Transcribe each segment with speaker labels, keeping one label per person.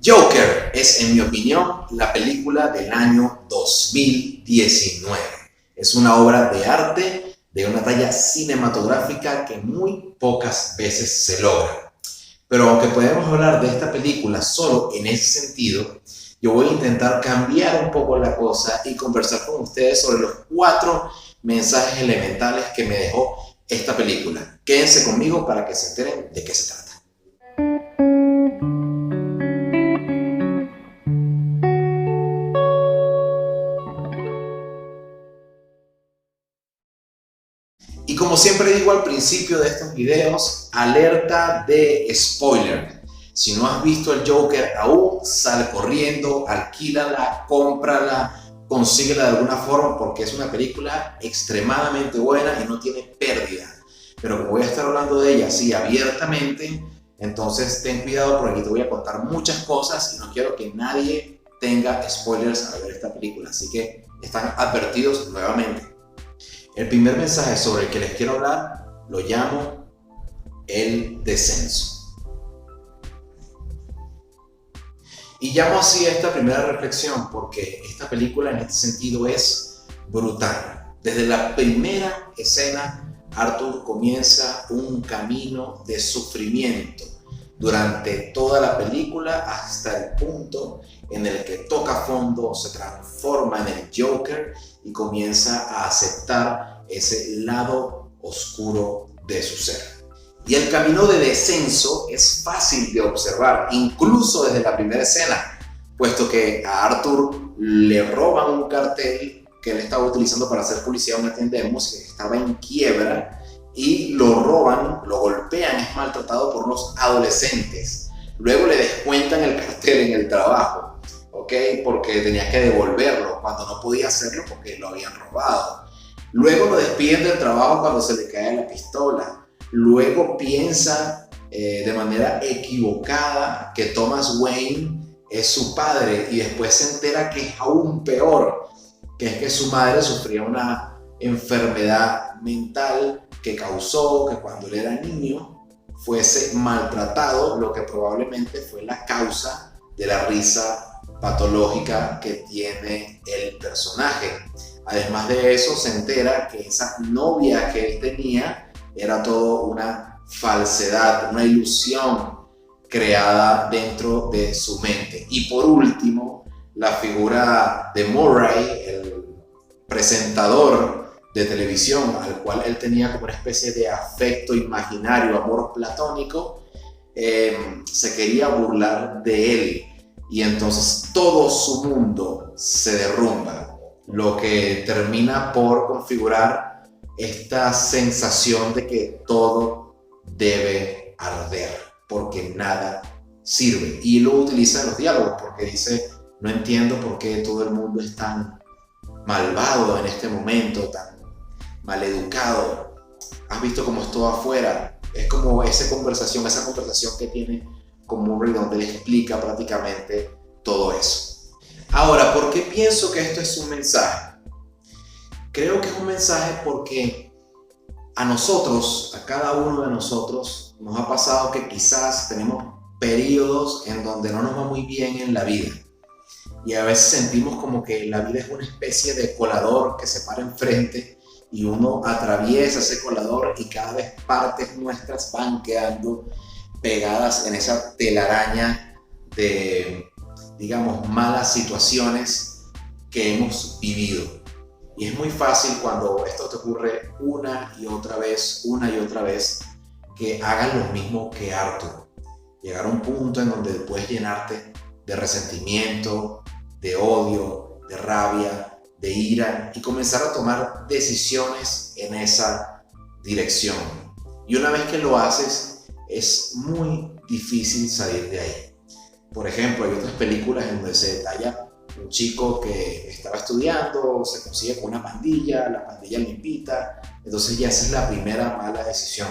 Speaker 1: Joker es, en mi opinión, la película del año 2019. Es una obra de arte de una talla cinematográfica que muy pocas veces se logra. Pero aunque podemos hablar de esta película solo en ese sentido, yo voy a intentar cambiar un poco la cosa y conversar con ustedes sobre los 4 mensajes elementales que me dejó esta película. Quédense conmigo para que se enteren de qué se trata. Y como siempre digo al principio de estos videos, alerta de spoiler. Si no has visto el Joker aún, sal corriendo, alquílala, cómprala, consíguela de alguna forma porque es una película extremadamente buena y no tiene pérdida. Pero como voy a estar hablando de ella así abiertamente, entonces ten cuidado porque aquí te voy a contar muchas cosas y no quiero que nadie tenga spoilers al ver esta película. Así que están advertidos nuevamente. El primer mensaje sobre el que les quiero hablar lo llamo el descenso. Y llamo así a esta primera reflexión porque esta película en este sentido es brutal. Desde la primera escena, Arthur comienza un camino de sufrimiento durante toda la película hasta el punto en el que toca fondo, se transforma en el Joker y comienza a aceptar ese lado oscuro de su ser. Y el camino de descenso es fácil de observar, incluso desde la primera escena, puesto que a Arthur le roban un cartel que él estaba utilizando para hacer publicidad a una tienda de música que estaba en quiebra y lo roban, lo golpean, es maltratado por unos adolescentes. Luego le descuentan el cartel en el trabajo, ¿ok? Porque tenía que devolverlo cuando no podía hacerlo porque lo habían robado. Luego lo despiden del trabajo cuando se le cae la pistola. Luego piensa de manera equivocada que Thomas Wayne es su padre y después se entera que es aún peor, que es que su madre sufría una enfermedad mental que causó que cuando él era niño fuese maltratado, lo que probablemente fue la causa de la risa patológica que tiene el personaje. Además de eso, se entera que esa novia que él tenía era todo una falsedad, una ilusión creada dentro de su mente. Y por último, la figura de Murray, el presentador de televisión, al cual él tenía como una especie de afecto imaginario, amor platónico, se quería burlar de él. Y entonces todo su mundo se derrumba, lo que termina por configurar esta sensación de que todo debe arder, porque nada sirve. Y lo utiliza en los diálogos, porque dice, no entiendo por qué todo el mundo es tan malvado en este momento, tan maleducado. ¿Has visto cómo es todo afuera? Es como esa conversación que tiene con Murray, donde le explica prácticamente todo eso. Ahora, ¿por qué pienso que esto es un mensaje? Creo que es un mensaje porque a nosotros, a cada uno de nosotros, nos ha pasado que quizás tenemos periodos en donde no nos va muy bien en la vida. Y a veces sentimos como que la vida es una especie de colador que se para enfrente y uno atraviesa ese colador y cada vez partes nuestras van quedando pegadas en esa telaraña de, digamos, malas situaciones que hemos vivido. Y es muy fácil cuando esto te ocurre una y otra vez, que hagas lo mismo que Arthur. Llegar a un punto en donde puedes llenarte de resentimiento, de odio, de rabia, de ira y comenzar a tomar decisiones en esa dirección. Y una vez que lo haces, es muy difícil salir de ahí. Por ejemplo, hay otras películas en donde se detalla un chico que estaba estudiando, se consigue con una pandilla, la pandilla lo invita, entonces ya esa es la primera mala decisión,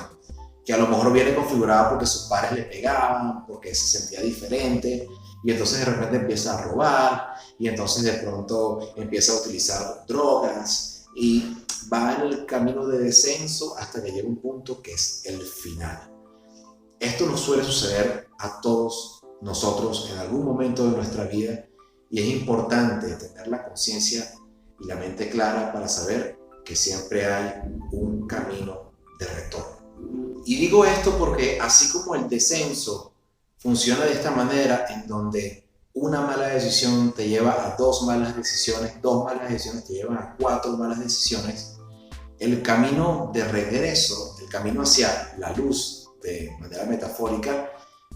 Speaker 1: que a lo mejor viene configurada porque sus padres le pegaban, porque se sentía diferente, y entonces de repente empieza a robar, y entonces de pronto empieza a utilizar drogas, y va en el camino de descenso hasta que llega un punto que es el final. Esto nos suele suceder a todos nosotros en algún momento de nuestra vida y es importante tener la conciencia y la mente clara para saber que siempre hay un camino de retorno. Y digo esto porque así como el descenso funciona de esta manera, en donde una mala decisión te lleva a dos malas decisiones te llevan a cuatro malas decisiones, el camino de regreso, el camino hacia la luz de manera metafórica,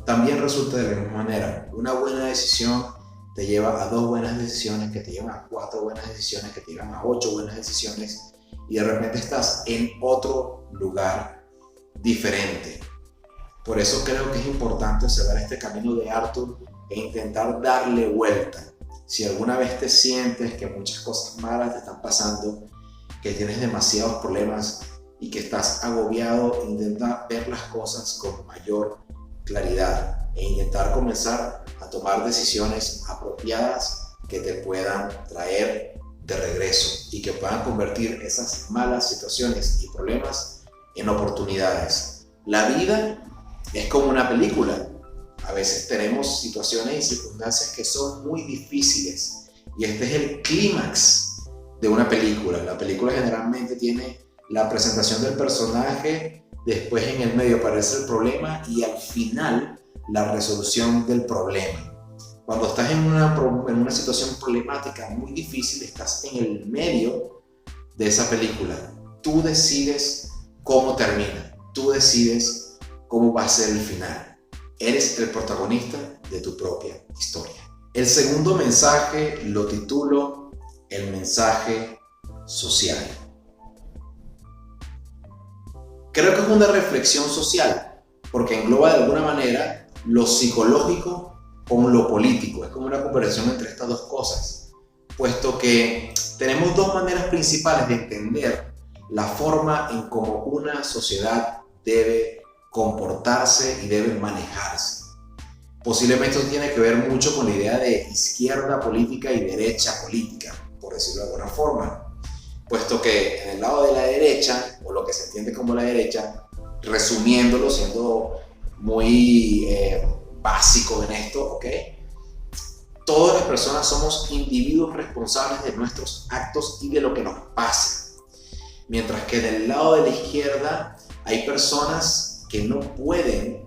Speaker 1: también resulta de la misma manera. Una buena decisión te lleva a dos buenas decisiones, que te llevan a cuatro buenas decisiones, que te llevan a 8 buenas decisiones, y de repente estás en otro lugar diferente. Por eso creo que es importante observar este camino de Arthur e intentar darle vuelta. Si alguna vez te sientes que muchas cosas malas te están pasando, que tienes demasiados problemas y que estás agobiado, intenta ver las cosas con mayor claridad e intentar comenzar a tomar decisiones apropiadas que te puedan traer de regreso y que puedan convertir esas malas situaciones y problemas en oportunidades. La vida es como una película. A veces tenemos situaciones y circunstancias que son muy difíciles y este es el clímax de una película. La película generalmente tiene la presentación del personaje, después en el medio aparece el problema y al final la resolución del problema. Cuando estás en una situación problemática muy difícil, estás en el medio de esa película. Tú decides cómo termina, tú decides cómo va a ser el final. Eres el protagonista de tu propia historia. El segundo mensaje lo titulo el mensaje social. Creo que es una reflexión social, porque engloba de alguna manera lo psicológico con lo político. Es como una comparación entre estas dos cosas, puesto que tenemos dos maneras principales de entender la forma en cómo una sociedad debe comportarse y debe manejarse. Posiblemente esto tiene que ver mucho con la idea de izquierda política y derecha política, por decirlo de alguna forma, puesto que en el lado de la derecha, o lo que se entiende como la derecha, resumiéndolo, siendo muy básico en esto, ¿ok? Todas las personas somos individuos responsables de nuestros actos y de lo que nos pasa. Mientras que del lado de la izquierda hay personas que no pueden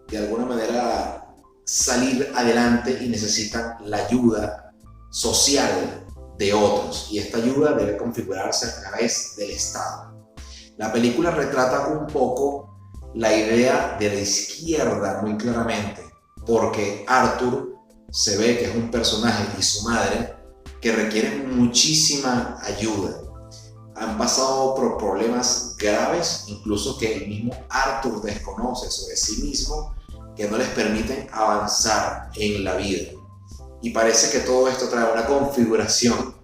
Speaker 1: de alguna manera salir adelante y necesitan la ayuda social de otros, y esta ayuda debe configurarse a través del Estado. La película retrata un poco la idea de la izquierda muy claramente, porque Arthur se ve que es un personaje y su madre que requieren muchísima ayuda. Han pasado por problemas graves, incluso que el mismo Arthur desconoce sobre sí mismo, que no les permiten avanzar en la vida. Y parece que todo esto trae una configuración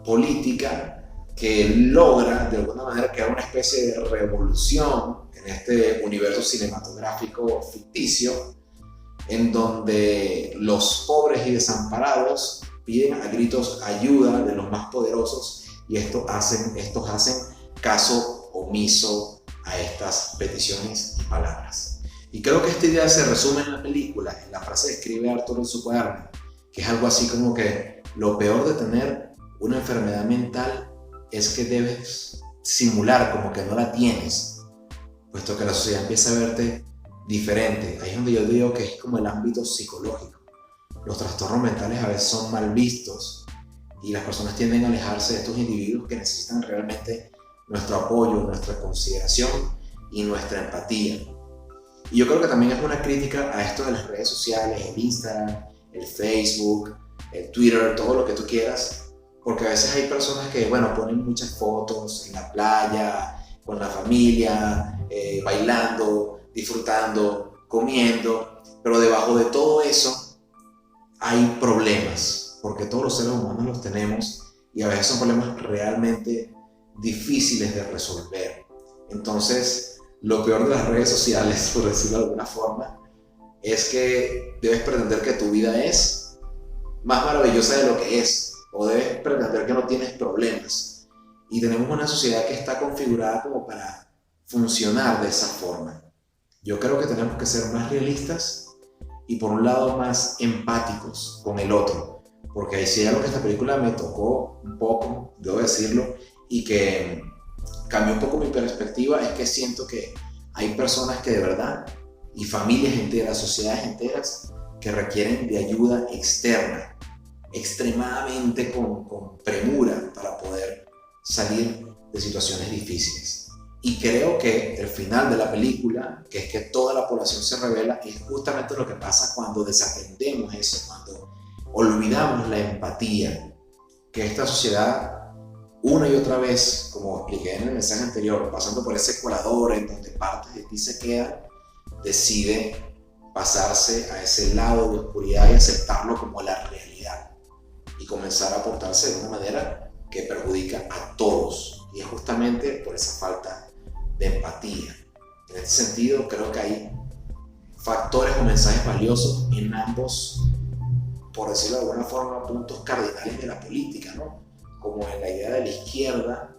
Speaker 1: política que logra de alguna manera crear una especie de revolución en este universo cinematográfico ficticio, en donde los pobres y desamparados piden a gritos ayuda de los más poderosos, y estos hacen caso omiso a estas peticiones y palabras. Y creo que esta idea se resume en la película, en la frase que escribe Arthur en su cuaderno, que es algo así como que lo peor de tener una enfermedad mental es que debes simular como que no la tienes, puesto que la sociedad empieza a verte diferente. Ahí es donde yo digo que es como el ámbito psicológico. Los trastornos mentales a veces son mal vistos y las personas tienden a alejarse de estos individuos que necesitan realmente nuestro apoyo, nuestra consideración y nuestra empatía. Y yo creo que también es una crítica a esto de las redes sociales, el Instagram, el Facebook, el Twitter, todo lo que tú quieras, porque a veces hay personas que, bueno, ponen muchas fotos en la playa, con la familia, bailando, disfrutando, comiendo, pero debajo de todo eso hay problemas, porque todos los seres humanos los tenemos y a veces son problemas realmente difíciles de resolver. Entonces, lo peor de las redes sociales, por decirlo de alguna forma, es que debes pretender que tu vida es más maravillosa de lo que es, o debes pretender que no tienes problemas. Y tenemos una sociedad que está configurada como para funcionar de esa forma. Yo creo que tenemos que ser más realistas y por un lado más empáticos con el otro. Porque ahí sí hay algo que esta película me tocó un poco, debo decirlo, y que cambió un poco mi perspectiva, es que siento que hay personas que de verdad, y familias enteras, sociedades enteras, que requieren de ayuda externa, extremadamente con premura para poder salir de situaciones difíciles. Y creo que el final de la película, que es que toda la población se revela, es justamente lo que pasa cuando desatendemos eso, cuando olvidamos la empatía, que esta sociedad una y otra vez, como expliqué en el mensaje anterior, pasando por ese colador en donde partes de ti se quedan, decide pasarse a ese lado de oscuridad y aceptarlo como la realidad y comenzar a portarse de una manera que perjudica a todos, y es justamente por esa falta de empatía. En este sentido, creo que hay factores o mensajes valiosos en ambos, por decirlo de alguna forma, puntos cardinales de la política, ¿no? Como en la idea de la izquierda,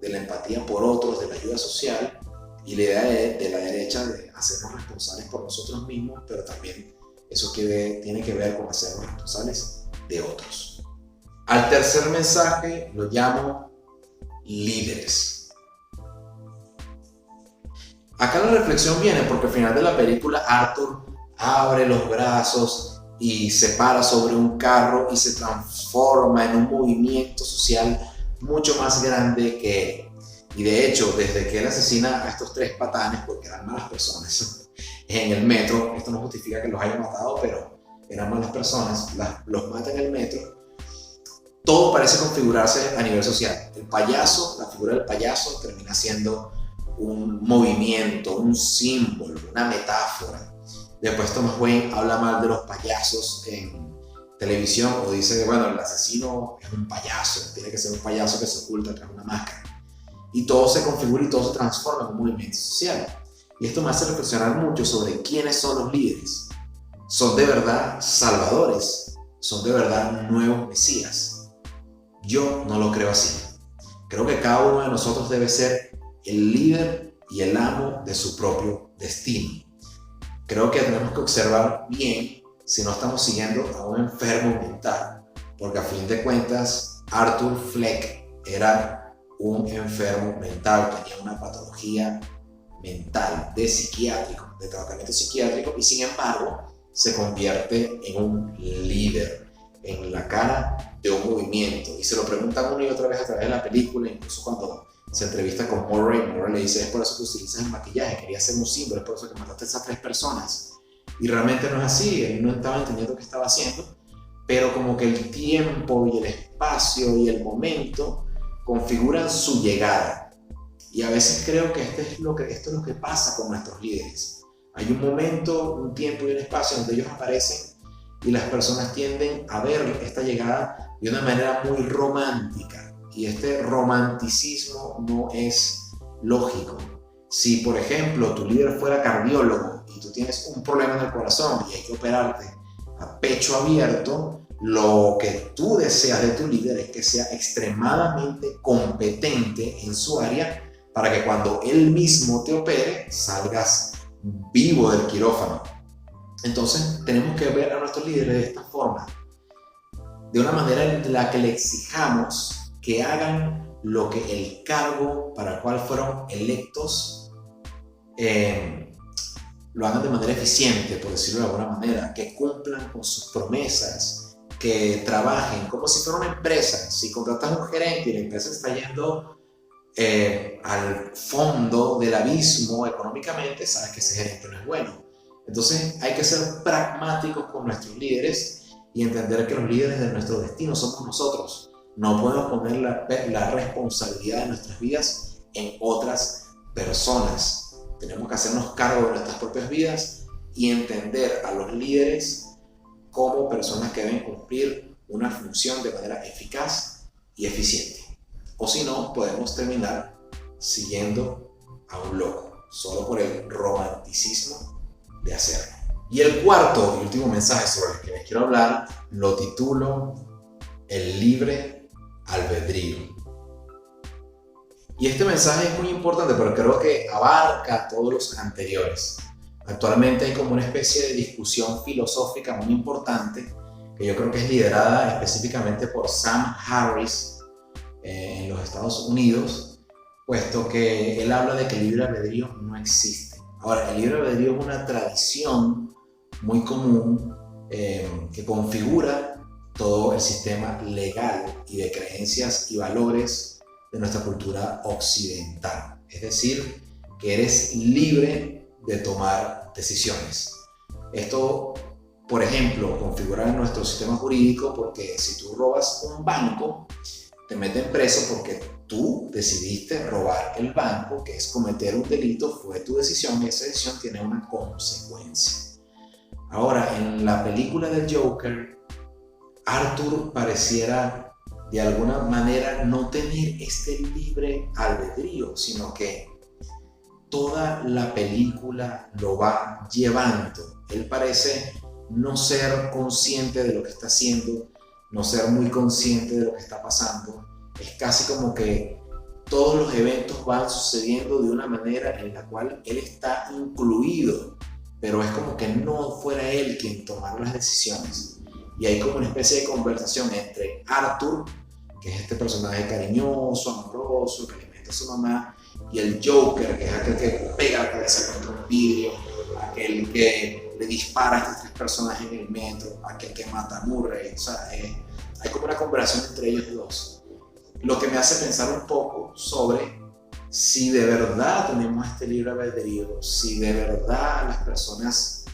Speaker 1: de la empatía por otros, de la ayuda social, y la idea de la derecha de hacernos responsables por nosotros mismos, pero también eso tiene que ver con hacernos responsables de otros. Al tercer mensaje lo llamo líderes. Acá la reflexión viene porque al final de la película Arthur abre los brazos y se para sobre un carro y se transforma en un movimiento social mucho más grande que él. Y de hecho, desde que él asesina a estos 3 patanes, porque eran malas personas, en el metro, esto no justifica que los haya matado, pero eran malas personas, los mata en el metro, todo parece configurarse a nivel social. El payaso, la figura del payaso termina siendo un movimiento, un símbolo, una metáfora. Después Thomas Wayne habla mal de los payasos en televisión, o dice que bueno, el asesino es un payaso, tiene que ser un payaso que se oculta tras una máscara. Y todo se configura y todo se transforma en un movimiento social. Y esto me hace reflexionar mucho sobre quiénes son los líderes. ¿Son de verdad salvadores? ¿Son de verdad nuevos mesías? Yo no lo creo así. Creo que cada uno de nosotros debe ser el líder y el amo de su propio destino. Creo que tenemos que observar bien si no estamos siguiendo a un enfermo mental, porque a fin de cuentas Arthur Fleck era un enfermo mental, tenía una patología mental de tratamiento psiquiátrico, y sin embargo se convierte en un líder, en la cara de un movimiento, y se lo preguntan una y otra vez a través de la película. Incluso cuando se entrevista con Murray le dice: es por eso que utilizas el maquillaje, quería ser un símbolo, es por eso que mataste a esas 3 personas. Y realmente no es así, él no estaba entendiendo qué estaba haciendo, pero como que el tiempo y el espacio y el momento configuran su llegada. Y a veces creo que esto es lo que pasa con nuestros líderes. Hay un momento, un tiempo y un espacio donde ellos aparecen, y las personas tienden a ver esta llegada de una manera muy romántica. Y este romanticismo no es lógico. Si, por ejemplo, tu líder fuera cardiólogo y tú tienes un problema en el corazón y hay que operarte a pecho abierto, lo que tú deseas de tu líder es que sea extremadamente competente en su área, para que cuando él mismo te opere salgas vivo del quirófano. Entonces tenemos que ver a nuestros líderes de esta forma, de una manera en la que le exijamos que hagan lo que el cargo para el cual fueron electos lo hagan de manera eficiente, por decirlo de alguna manera, que cumplan con sus promesas, que trabajen como si fuera una empresa. Si contratas a un gerente y la empresa está yendo al fondo del abismo económicamente, sabes que ese gerente no es bueno. Entonces hay que ser pragmáticos con nuestros líderes y entender que los líderes de nuestro destino somos nosotros. No podemos poner la responsabilidad de nuestras vidas en otras personas. Tenemos que hacernos cargo de nuestras propias vidas y entender a los líderes como personas que deben cumplir una función de manera eficaz y eficiente. O si no, podemos terminar siguiendo a un loco, solo por el romanticismo de hacerlo. Y el cuarto y último mensaje sobre el que les quiero hablar lo titulo El libre albedrío. Y este mensaje es muy importante porque creo que abarca todos los anteriores. Actualmente hay como una especie de discusión filosófica muy importante que yo creo que es liderada específicamente por Sam Harris en los Estados Unidos, puesto que él habla de que el libre albedrío no existe. Ahora, el libre albedrío es una tradición muy común que configura todo el sistema legal y de creencias y valores de nuestra cultura occidental. Es decir, que eres libre de tomar decisiones. Esto, por ejemplo, configura en nuestro sistema jurídico porque si tú robas un banco, te meten preso porque tú decidiste robar el banco, que es cometer un delito, fue tu decisión y esa decisión tiene una consecuencia. Ahora, en la película del Joker, Arthur pareciera de alguna manera no tener este libre albedrío, sino que toda la película lo va llevando. Él parece no ser consciente de lo que está haciendo, no ser muy consciente de lo que está pasando. Es casi como que todos los eventos van sucediendo de una manera en la cual él está incluido, pero es como que no fuera él quien tomara las decisiones. Y hay como una especie de conversación entre Arthur, que es este personaje cariñoso, amoroso, que alimenta a su mamá, y el Joker, que es aquel que pega la cabeza contra un vidrio, aquel que le dispara a estas tres personas en el metro, aquel que mata a Murray. O sea, hay como una conversación entre ellos dos. Lo que me hace pensar un poco sobre si de verdad tenemos este libre albedrío, si de verdad las personas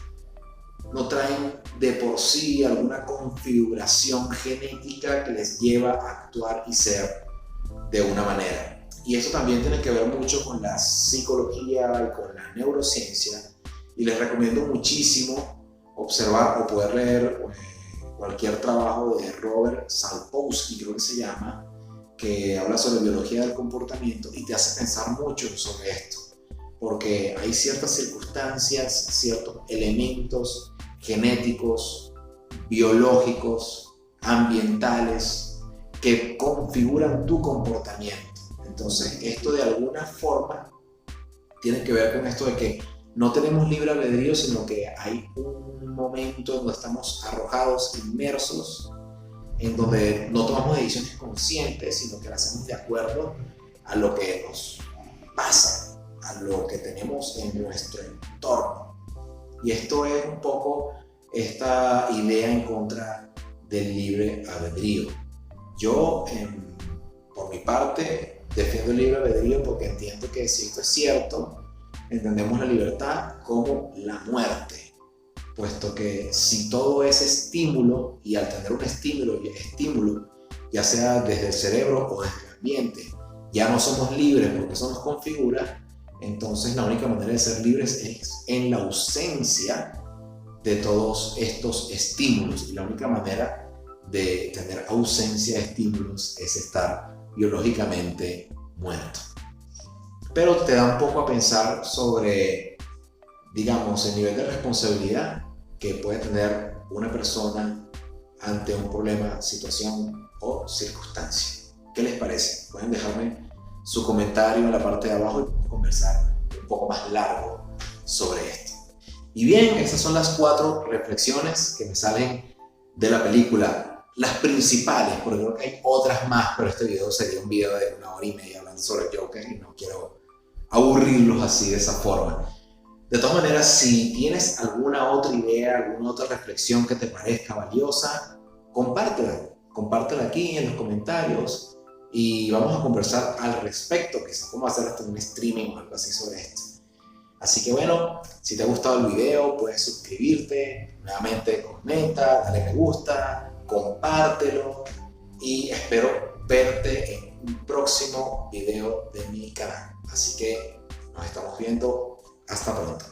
Speaker 1: no traen de por sí alguna configuración genética que les lleva a actuar y ser de una manera. Y eso también tiene que ver mucho con la psicología y con la neurociencia, y les recomiendo muchísimo observar o poder leer cualquier trabajo de Robert Sapolsky, creo que se llama, que habla sobre biología del comportamiento y te hace pensar mucho sobre esto, porque hay ciertas circunstancias, ciertos elementos genéticos, biológicos, ambientales, que configuran tu comportamiento. Entonces, esto de alguna forma tiene que ver con esto de que no tenemos libre albedrío, sino que hay un momento en donde estamos arrojados, inmersos, en donde no tomamos decisiones conscientes, sino que las hacemos de acuerdo a lo que nos pasa, a lo que tenemos en nuestro entorno. Y esto es un poco esta idea en contra del libre albedrío. Yo, por mi parte, defiendo el libre albedrío porque entiendo que si esto es cierto, entendemos la libertad como la muerte, puesto que si todo es estímulo, y al tener un estímulo, ya sea desde el cerebro o desde el ambiente, ya no somos libres porque eso nos configura, entonces la única manera de ser libres es en la ausencia de todos estos estímulos, y la única manera de tener ausencia de estímulos es estar biológicamente muerto. Pero te da un poco a pensar sobre, digamos, el nivel de responsabilidad que puede tener una persona ante un problema, situación o circunstancia. ¿Qué les parece? Pueden dejarme su comentario en la parte de abajo y podemos conversar un poco más largo sobre esto. Y bien, esas son las 4 reflexiones que me salen de la película, las principales, porque creo que hay otras más, pero este video sería un video de 1 hora y media hablando sobre el Joker y no quiero aburrirlos así de esa forma. De todas maneras, si tienes alguna otra idea, alguna otra reflexión que te parezca valiosa, compártela aquí en los comentarios y vamos a conversar al respecto, quizás podemos hacer hasta un streaming o algo así sobre esto. Así que bueno, si te ha gustado el video, puedes suscribirte, nuevamente comenta, dale me gusta, compártelo y espero verte en un próximo video de mi canal. Así que nos estamos viendo. Hasta pronto.